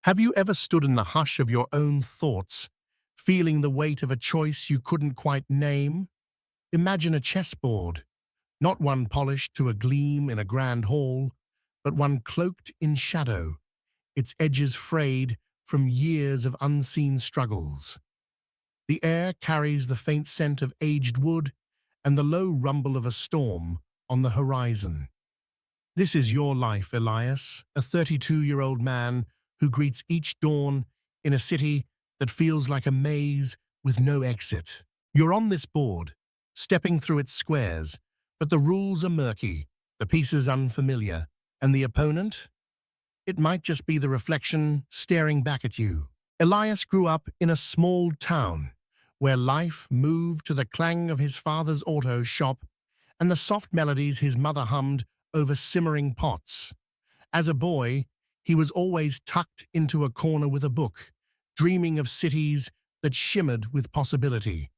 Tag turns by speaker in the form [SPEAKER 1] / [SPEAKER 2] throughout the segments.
[SPEAKER 1] Have you ever stood in the hush of your own thoughts, feeling the weight of a choice you couldn't quite name? Imagine a chessboard, not one polished to a gleam in a grand hall, but one cloaked in shadow, its edges frayed from years of unseen struggles. The air carries the faint scent of aged wood and the low rumble of a storm on the horizon. This is your life, Elias, a 32-year-old man who greets each dawn in a city that feels like a maze with no exit. You're on this board, stepping through its squares, but the rules are murky, the pieces unfamiliar, and the opponent? It might just be the reflection staring back at you. Elias grew up in a small town where life moved to the clang of his father's auto shop and the soft melodies his mother hummed over simmering pots. As a boy, he was always tucked into a corner with a book, dreaming of cities that shimmered with possibility.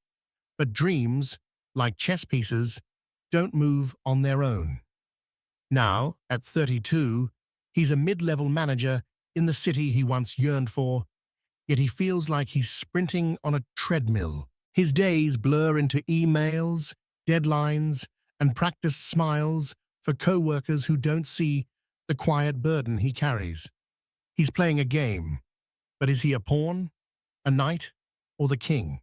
[SPEAKER 1] But dreams, like chess pieces, don't move on their own. Now, at 32, he's a mid-level manager in the city he once yearned for, yet he feels like he's sprinting on a treadmill. His days blur into emails, deadlines, and practiced smiles for co-workers who don't see the quiet burden he carries. He's playing a game, but is he a pawn, a knight, or the king?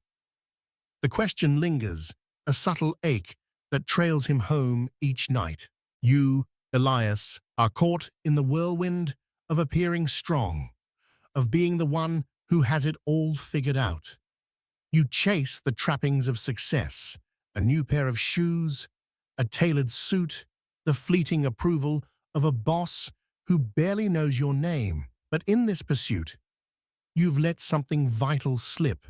[SPEAKER 1] The question lingers, a subtle ache that trails him home each night. You, Elias, are caught in the whirlwind of appearing strong, of being the one who has it all figured out. You chase the trappings of success, a new pair of shoes, a tailored suit, the fleeting approval of a boss who barely knows your name. But in this pursuit, you've let something vital slip.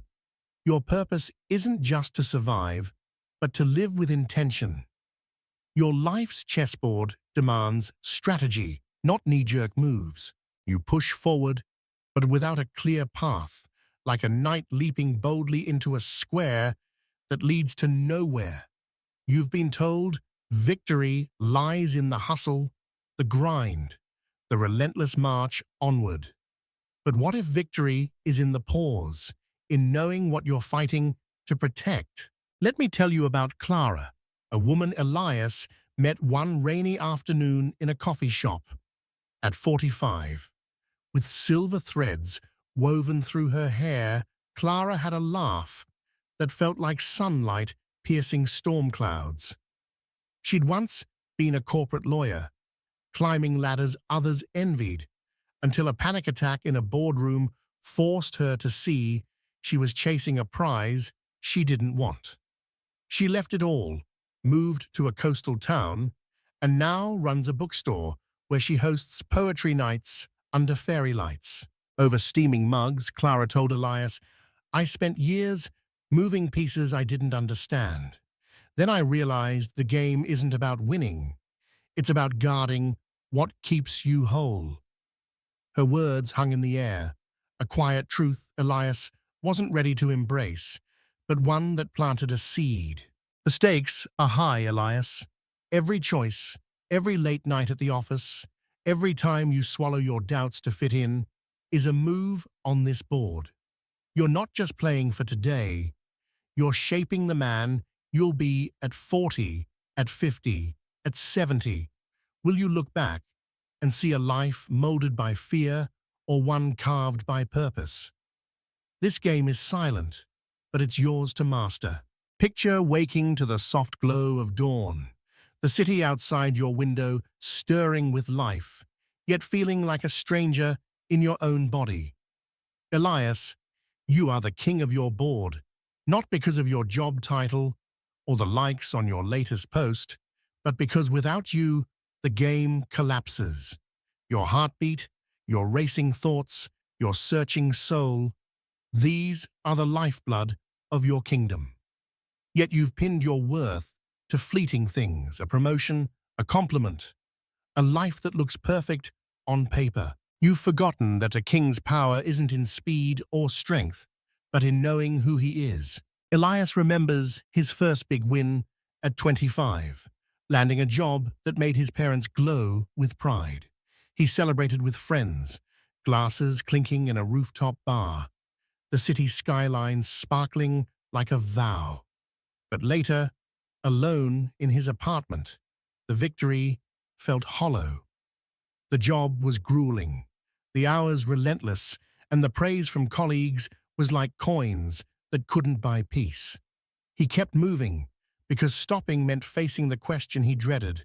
[SPEAKER 1] Your purpose isn't just to survive, but to live with intention. Your life's chessboard demands strategy, not knee-jerk moves. You push forward, but without a clear path, like a knight leaping boldly into a square that leads to nowhere. You've been told victory lies in the hustle, the grind, the relentless march onward. But what if victory is in the pause, in knowing what you're fighting to protect? Let me tell you about Clara, a woman Elias met one rainy afternoon in a coffee shop. At 45, with silver threads woven through her hair, Clara had a laugh that felt like sunlight piercing storm clouds. She'd once been a corporate lawyer, climbing ladders others envied, until a panic attack in a boardroom forced her to see she was chasing a prize she didn't want. She left it all, moved to a coastal town, and now runs a bookstore where she hosts poetry nights under fairy lights. Over steaming mugs, Clara told Elias, "I spent years moving pieces I didn't understand. Then I realized the game isn't about winning. It's about guarding what keeps you whole." Her words hung in the air, a quiet truth Elias wasn't ready to embrace, but one that planted a seed. The stakes are high, Elias. Every choice, every late night at the office, every time you swallow your doubts to fit in, is a move on this board. You're not just playing for today, you're shaping the man you'll be at 40, at 50, at 70. Will you look back and see a life molded by fear or one carved by purpose? This game is silent, but it's yours to master. Picture waking to the soft glow of dawn, the city outside your window stirring with life, yet feeling like a stranger in your own body. Elias, you are the king of your board, not because of your job title or the likes on your latest post, but because without you, the game collapses. Your heartbeat, your racing thoughts, your searching soul, these are the lifeblood of your kingdom. Yet you've pinned your worth to fleeting things, a promotion, a compliment, a life that looks perfect on paper. You've forgotten that a king's power isn't in speed or strength, but in knowing who he is. Elias remembers his first big win at 25, landing a job that made his parents glow with pride. He celebrated with friends, glasses clinking in a rooftop bar, the city skyline sparkling like a vow. But later, alone in his apartment, the victory felt hollow. The job was grueling, the hours relentless, and the praise from colleagues was like coins that couldn't buy peace. He kept moving, because stopping meant facing the question he dreaded: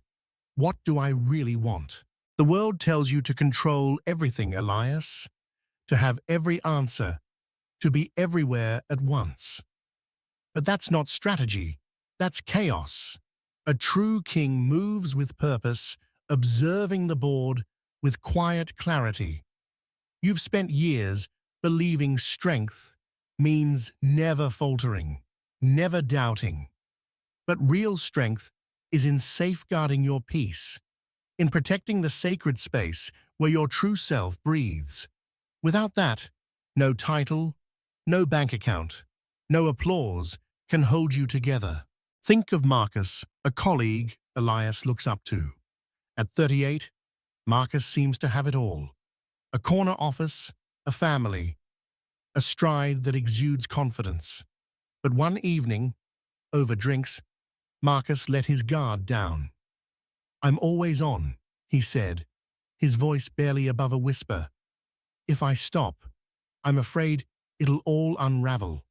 [SPEAKER 1] what do I really want? The world tells you to control everything, Elias, to have every answer, to be everywhere at once. But that's not strategy, that's chaos. A true king moves with purpose, observing the board with quiet clarity. You've spent years believing strength means never faltering, never doubting. But real strength is in safeguarding your peace, in protecting the sacred space where your true self breathes. Without that, no title, no bank account, no applause can hold you together. Think of Marcus, a colleague Elias looks up to. At 38, Marcus seems to have it all. A corner office, a family, a stride that exudes confidence. But one evening, over drinks, Marcus let his guard down. "I'm always on," he said, his voice barely above a whisper. "If I stop, I'm afraid it'll all unravel."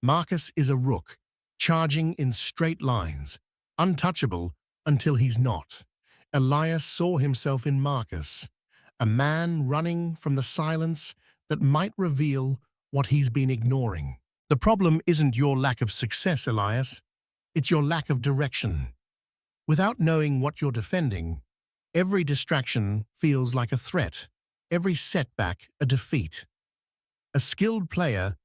[SPEAKER 1] Marcus is a rook, charging in straight lines, untouchable until he's not. Elias saw himself in Marcus, a man running from the silence that might reveal what he's been ignoring. The problem isn't your lack of success, Elias. It's your lack of direction. Without knowing what you're defending, every distraction feels like a threat, every setback a defeat. A skilled player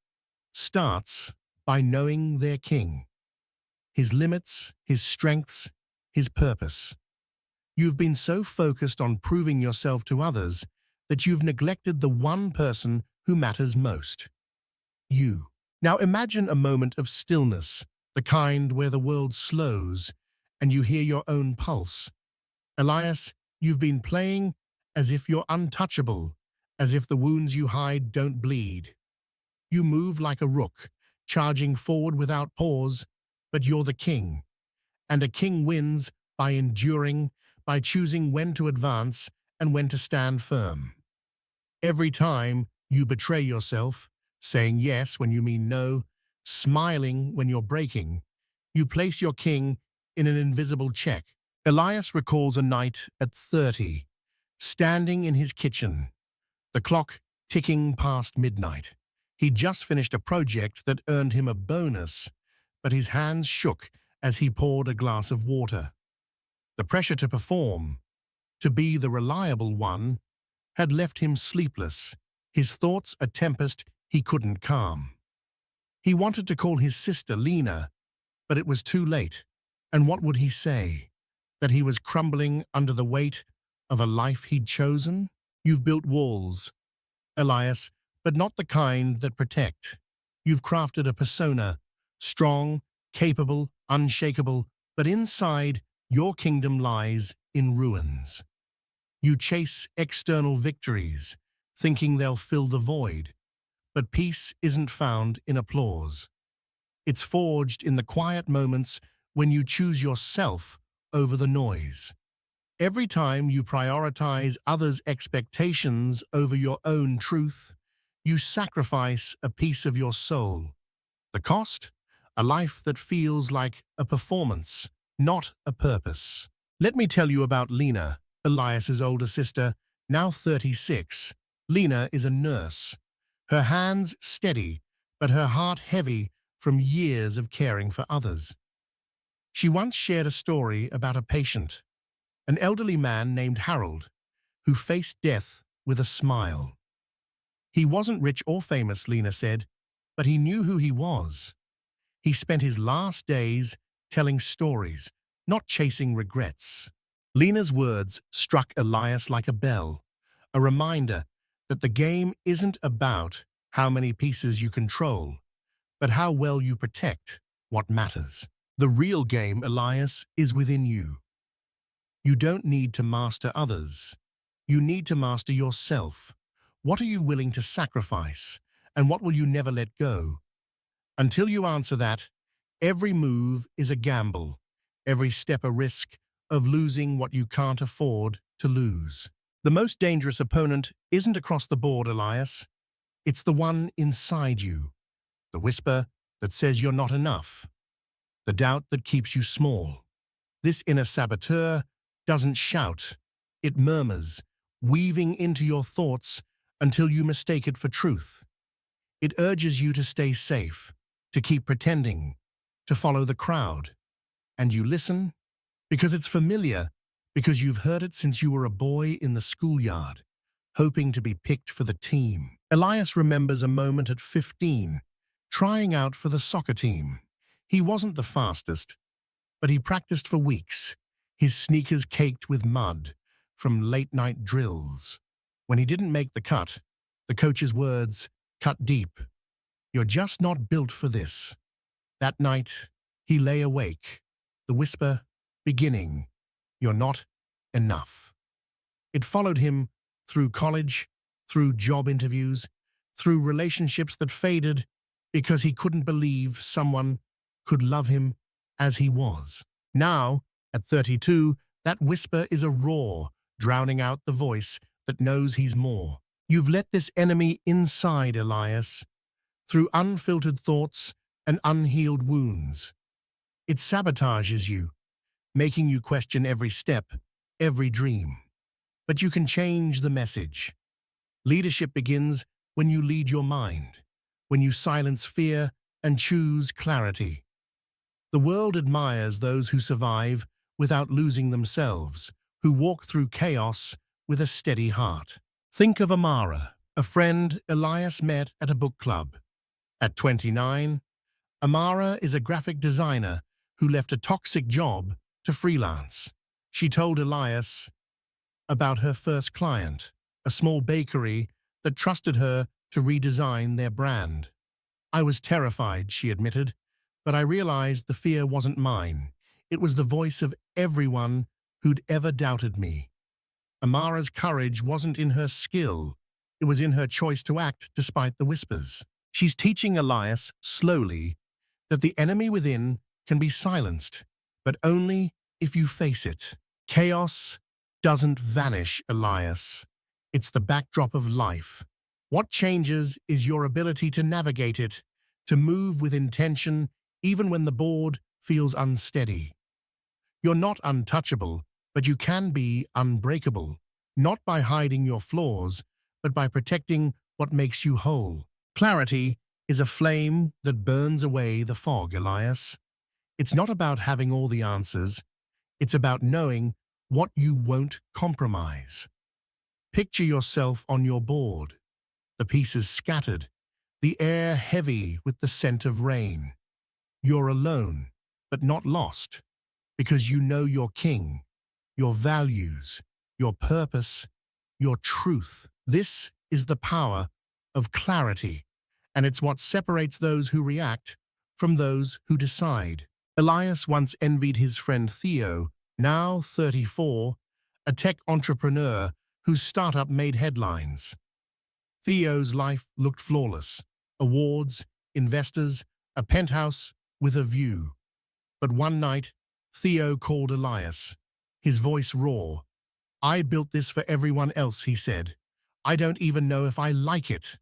[SPEAKER 1] starts by knowing their king, his limits, his strengths, his purpose. You've been so focused on proving yourself to others that you've neglected the one person who matters most: you. Now imagine a moment of stillness, the kind where the world slows and you hear your own pulse. Elias, you've been playing as if you're untouchable, as if the wounds you hide don't bleed. You move like a rook, charging forward without pause, but you're the king. And a king wins by enduring, by choosing when to advance and when to stand firm. Every time you betray yourself, saying yes when you mean no, smiling when you're breaking, you place your king in an invisible check. Elias recalls a night at 30, standing in his kitchen, the clock ticking past midnight. He'd just finished a project that earned him a bonus, but his hands shook as he poured a glass of water. The pressure to perform, to be the reliable one, had left him sleepless, his thoughts a tempest he couldn't calm. He wanted to call his sister Lena, but it was too late. And what would he say? That he was crumbling under the weight of a life he'd chosen? You've built walls, Elias, but not the kind that protect. You've crafted a persona, strong, capable, unshakable, but inside, your kingdom lies in ruins. You chase external victories, thinking they'll fill the void. But peace isn't found in applause. It's forged in the quiet moments when you choose yourself over the noise. Every time you prioritize others' expectations over your own truth, you sacrifice a piece of your soul. The cost? A life that feels like a performance, not a purpose. Let me tell you about Lena, Elias's older sister, now 36. Lena is a nurse. Her hands steady, but her heart heavy from years of caring for others. She once shared a story about a patient, an elderly man named Harold, who faced death with a smile. He wasn't rich or famous, Lena said, but he knew who he was. He spent his last days telling stories, not chasing regrets. Lena's words struck Elias like a bell, a reminder that the game isn't about how many pieces you control, but how well you protect what matters. The real game, Elias, is within you. You don't need to master others. You need to master yourself. What are you willing to sacrifice, and what will you never let go? Until you answer that, every move is a gamble, every step a risk of losing what you can't afford to lose. The most dangerous opponent isn't across the board, Elias. It's the one inside you, the whisper that says you're not enough, the doubt that keeps you small. This inner saboteur doesn't shout, it murmurs, weaving into your thoughts until you mistake it for truth. It urges you to stay safe, to keep pretending, to follow the crowd. And you listen because it's familiar, because you've heard it since you were a boy in the schoolyard, hoping to be picked for the team. Elias remembers a moment at 15, trying out for the soccer team. He wasn't the fastest, but he practiced for weeks, his sneakers caked with mud from late-night drills. When he didn't make the cut, the coach's words cut deep. "You're just not built for this." That night, he lay awake, the whisper beginning, "You're not enough." It followed him through college, through job interviews, through relationships that faded because he couldn't believe someone could love him as he was. Now, at 32, that whisper is a roar, drowning out the voice that knows he's more. You've let this enemy inside, Elias, through unfiltered thoughts and unhealed wounds. It sabotages you, making you question every step, every dream. But you can change the message. Leadership begins when you lead your mind, when you silence fear and choose clarity. The world admires those who survive without losing themselves, who walk through chaos with a steady heart. Think of Amara, a friend Elias met at a book club. At 29, Amara is a graphic designer who left a toxic job to freelance. She told Elias about her first client, a small bakery that trusted her to redesign their brand. "I was terrified," she admitted, "but I realized the fear wasn't mine. It was the voice of everyone who'd ever doubted me." Amara's courage wasn't in her skill. It was in her choice to act despite the whispers. She's teaching Elias slowly that the enemy within can be silenced, but only if you face it. Chaos doesn't vanish, Elias. It's the backdrop of life. What changes is your ability to navigate it, to move with intention even when the board feels unsteady. You're not untouchable, but you can be unbreakable, not by hiding your flaws, but by protecting what makes you whole. Clarity is a flame that burns away the fog, Elias. It's not about having all the answers. It's about knowing what you won't compromise. Picture yourself on your board, the pieces scattered, the air heavy with the scent of rain. You're alone, but not lost, because you know your king, your values, your purpose, your truth. This is the power of clarity, and it's what separates those who react from those who decide. Elias once envied his friend Theo, now 34, a tech entrepreneur whose startup made headlines. Theo's life looked flawless: awards, investors, a penthouse with a view. But one night, Theo called Elias, his voice raw. "I built this for everyone else," he said. "I don't even know if I like it."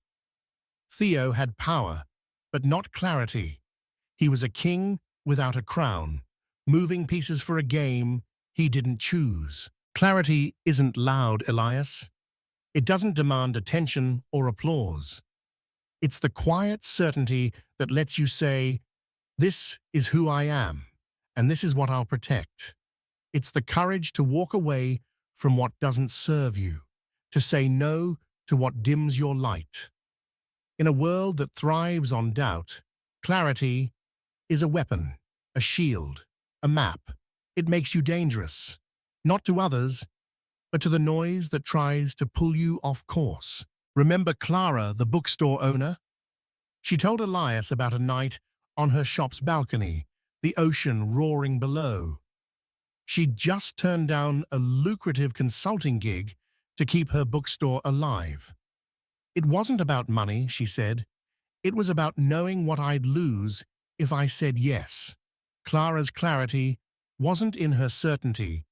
[SPEAKER 1] Theo had power, but not clarity. He was a king without a crown, moving pieces for a game he didn't choose. Clarity isn't loud, Elias. It doesn't demand attention or applause. It's the quiet certainty that lets you say, "This is who I am, and this is what I'll protect." It's the courage to walk away from what doesn't serve you, to say no to what dims your light. In a world that thrives on doubt, clarity is a weapon, a shield, a map. It makes you dangerous, not to others, but to the noise that tries to pull you off course. Remember Clara, the bookstore owner? She told Elias about a night on her shop's balcony, the ocean roaring below. She'd just turned down a lucrative consulting gig to keep her bookstore alive. It wasn't about money, she said. It was about knowing what I'd lose if I said yes. Clara's clarity wasn't in her certainty,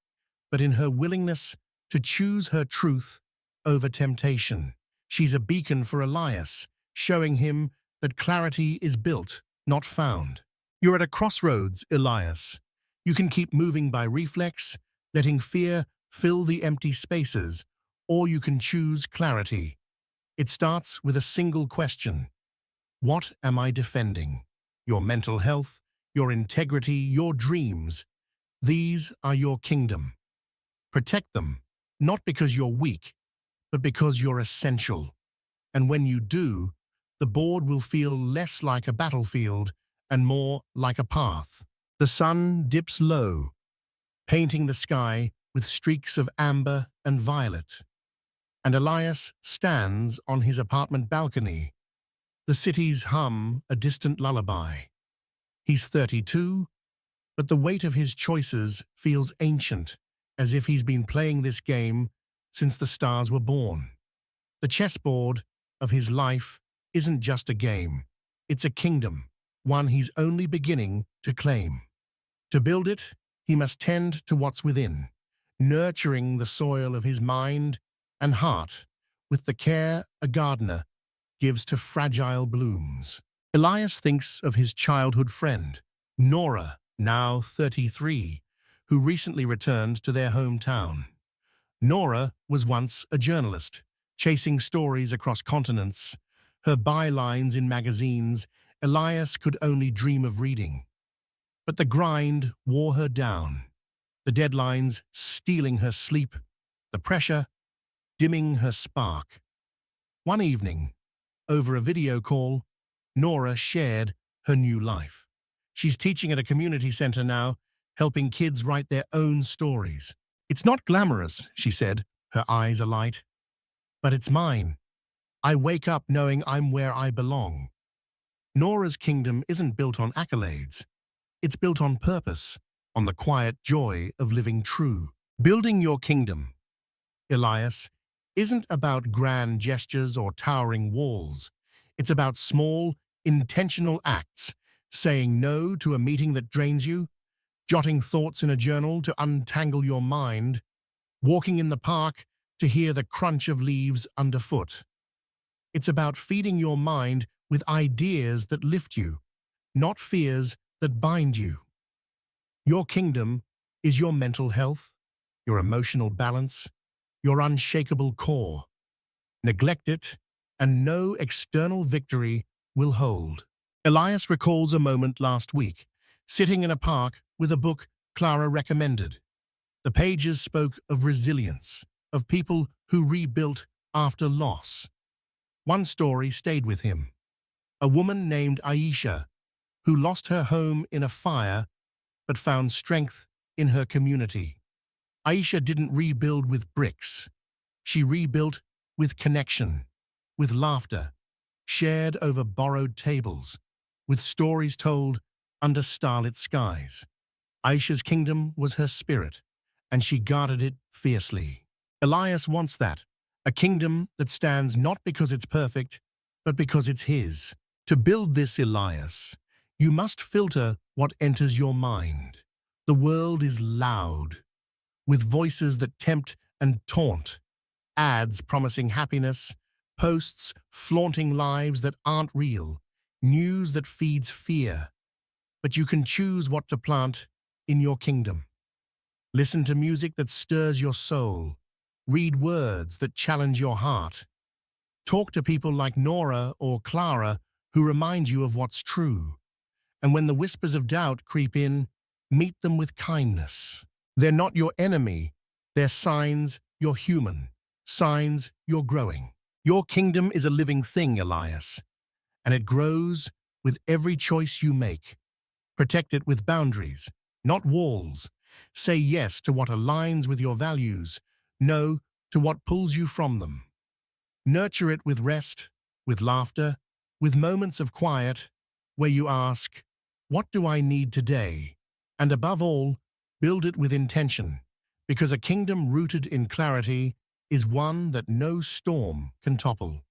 [SPEAKER 1] but in her willingness to choose her truth over temptation. She's a beacon for Elias, showing him that clarity is built, not found. You're at a crossroads, Elias. You can keep moving by reflex, letting fear fill the empty spaces, or you can choose clarity. It starts with a single question. What am I defending? Your mental health, your integrity, your dreams. These are your kingdom. Protect them, not because you're weak, but because you're essential. And when you do, the board will feel less like a battlefield and more like a path. The sun dips low, painting the sky with streaks of amber and violet. And Elias stands on his apartment balcony. The cities hum a distant lullaby. He's 32, but the weight of his choices feels ancient, as if he's been playing this game since the stars were born. The chessboard of his life isn't just a game, it's a kingdom, one he's only beginning to claim. To build it, he must tend to what's within, nurturing the soil of his mind and heart with the care a gardener gives to fragile blooms. Elias thinks of his childhood friend, Nora, now 33, who recently returned to their hometown. Nora was once a journalist, chasing stories across continents. Her bylines in magazines Elias could only dream of reading. But the grind wore her down, the deadlines stealing her sleep, the pressure dimming her spark. One evening, over a video call, Nora shared her new life. She's teaching at a community center now, helping kids write their own stories. It's not glamorous, she said, her eyes alight. But it's mine. I wake up knowing I'm where I belong. Nora's kingdom isn't built on accolades. It's built on purpose, on the quiet joy of living true. Building your kingdom, Elias, isn't about grand gestures or towering walls. It's about small, intentional acts, saying no to a meeting that drains you, jotting thoughts in a journal to untangle your mind, walking in the park to hear the crunch of leaves underfoot. It's about feeding your mind with ideas that lift you, not fears that bind you. Your kingdom is your mental health, your emotional balance, your unshakable core. Neglect it, and no external victory will hold. Elias recalls a moment last week, sitting in a park with a book Clara recommended. The pages spoke of resilience, of people who rebuilt after loss. One story stayed with him. A woman named Aisha, who lost her home in a fire but found strength in her community. Aisha didn't rebuild with bricks. She rebuilt with connection, with laughter, shared over borrowed tables, with stories told under starlit skies. Aisha's kingdom was her spirit, and she guarded it fiercely. Elias wants that, a kingdom that stands not because it's perfect, but because it's his. To build this, Elias, you must filter what enters your mind. The world is loud, with voices that tempt and taunt, ads promising happiness, posts flaunting lives that aren't real, news that feeds fear. But you can choose what to plant in your kingdom. Listen to music that stirs your soul. Read words that challenge your heart. Talk to people like Nora or Clara who remind you of what's true. And when the whispers of doubt creep in, meet them with kindness. They're not your enemy. They're signs you're human, signs you're growing. Your kingdom is a living thing, Elias, and it grows with every choice you make. Protect it with boundaries, not walls. Say yes to what aligns with your values, no to what pulls you from them. Nurture it with rest, with laughter, with moments of quiet where you ask, what do I need today? And above all, build it with intention, because a kingdom rooted in clarity is one that no storm can topple.